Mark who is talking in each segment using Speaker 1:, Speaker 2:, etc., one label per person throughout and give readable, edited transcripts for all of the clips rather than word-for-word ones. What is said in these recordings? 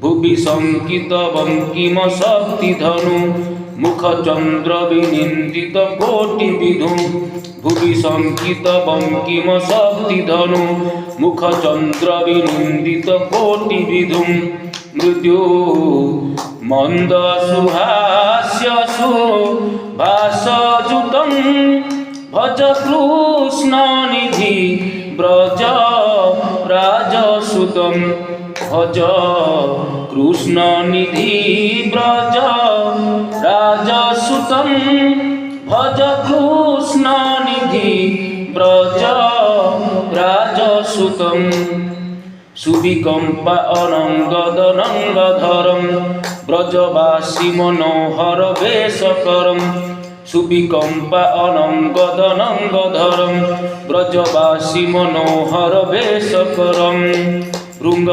Speaker 1: ভুবি শঙ্কিত বঙ্কিম শক্তি ধনু মুখ চন্দ্র বিনিন্দিত কোটি বিধু ভুবি শঙ্কিত বঙ্কিম শক্তি ধনু মুখ চন্দ্র বিনিন্দিত কোটি বিধু মৃত্যু মন্দ সুহাস্য সুভাষযুতং ভজ কৃষ্ণ নিধি ব্রজ রাজসুতং ভজ কৃষ্ণ নিধি ব্রজ রাজসুতং ভজ কৃষ্ণ নিধি ব্রজ রাজসুতং সুবিকম্পা অনঙ্গদনঙ্গধরম ব্রজবাসী মনোহর বেশকরম সুবিকম্পা অনঙ্গদনঙ্গধরম ব্রজবাসী মনোহর বেশকরম ভৃঙ্গ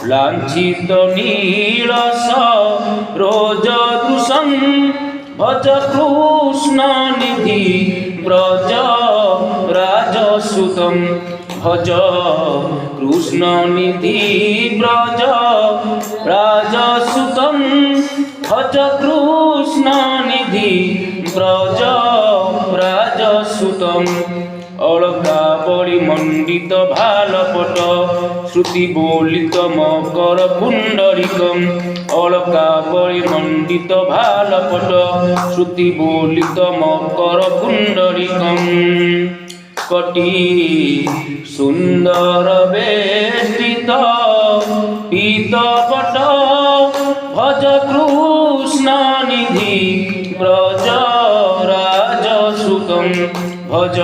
Speaker 1: লাঞ্ছিত নীলস রোজদৃশং ভজ কৃষ্ণ নিধি ব্রজ রাজসুতং ভজ কৃষ্ণ নিধি ব্রজ রাজসুতং ভজ কৃষ্ণ নিধি ব্রজ রাজসুতং অলকাবলি মণ্ডিত ভালপট শ্রুতি বলিত মকর কুণ্ডলিকম অলকাবলি মণ্ডিত ভালপট শ্রুতি বলিত মকর কুণ্ডলিকম কটি সুন্দর বেষ্টিত পীতপট ভজ কৃষ্ণ নিধি ব্রজ রাজসুতং ভজ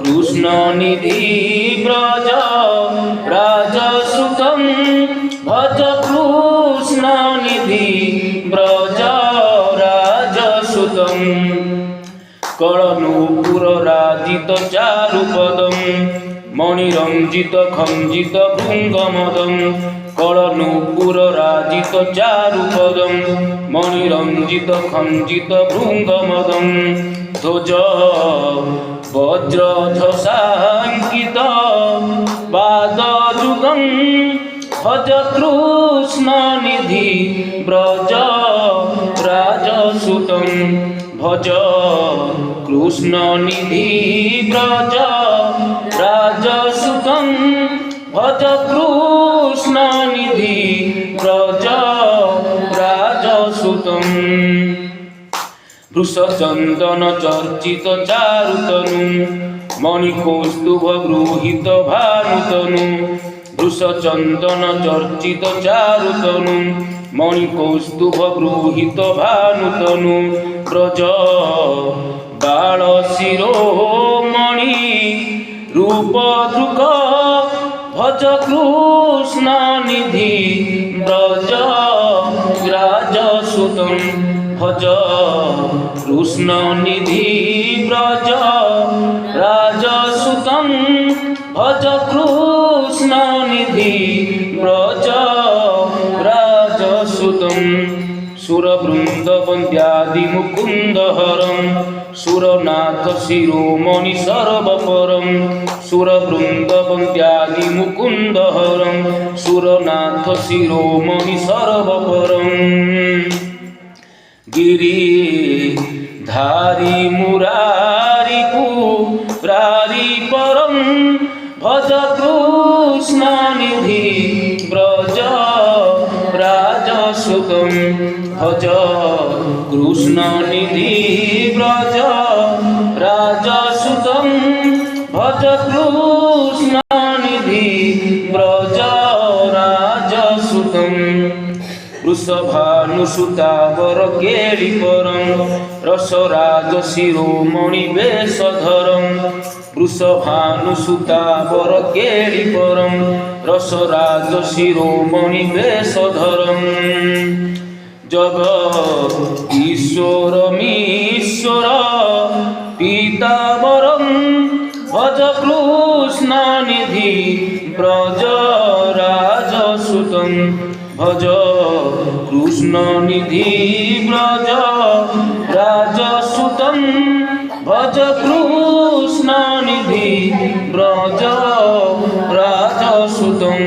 Speaker 1: কৃষ্ণ নিধি ব্রজ রাজসুতং ভজ কৃষ্ণ নিধি ব্রজ রাজসুতং কলনূপুর রাজিত চারুপদম মণিরঞ্জিত খঞ্জিত ভৃঙ্গমদম কলনূপুর রাজিত চারুপদম মণিরঞ্জিত খঞ্জিত ভৃঙ্গমদম ধ্বজ বজ্রধ্বসাঙ্কিত পাদযুগং ভজ কৃষ্ণ নিধি ব্রজ রাজসুতং ভজ কৃষ্ণ নিধি ব্রজ রাজসুতং ভজ কৃষ্ণ নিধি ব্রজ রাজসুতং বৃষচন্দন চর্চিত চারুতনু মণিকৌস্তুভ গৃহীত ভানুতনু বৃষচন্দন চর্চিত চারুতনু মণিকৌস্তুভ গৃহীত ভানুতনু ব্রজ বাল শিরোমণি রূপদৃক ভজ কৃষ্ণ নিধি ব্রজ রাজসুতং ভজ কৃষ্ণ নিধি ব্রজ রাজসুতং ভজ কৃষ্ণ নিধি ব্রজ রাজসুতং সুরবৃন্দ বন্দ্যাদি মুকুন্দহরম সুরনাথ শিরোমণি সর্বপরম সুরবৃন্দ বন্দ্যাদি মুকুন্দহরম সুরনাথ শিরোমণি সর্বপরম গিরি ধারি মুরারি পুরারি পরম ভজ কৃষ্ণ নিধি ব্রজ রাজসুতং ভজ কৃষ্ণ নিধি ব্রজ রাজসুতং ভজ কৃষ্ণ নিধি ব্রজ রাজসুতং বৃষভানুসুতাবর কেলি পরম রসরাজ শিরোমণি বেশধরম বৃষভানুসুতাবর কেলি পরম রসরাজ শিরোমণি বেশধরম জগৎ ঈশ্বরমীশ্বর পীতাম্বরম ভজ কৃষ্ণ নিধি ব্রজ রাজসুতং ভজ কৃষ্ণ নিধি ব্রজ রাজসুতং ভজ কৃষ্ণ নিধি ব্রজ রাজসুতং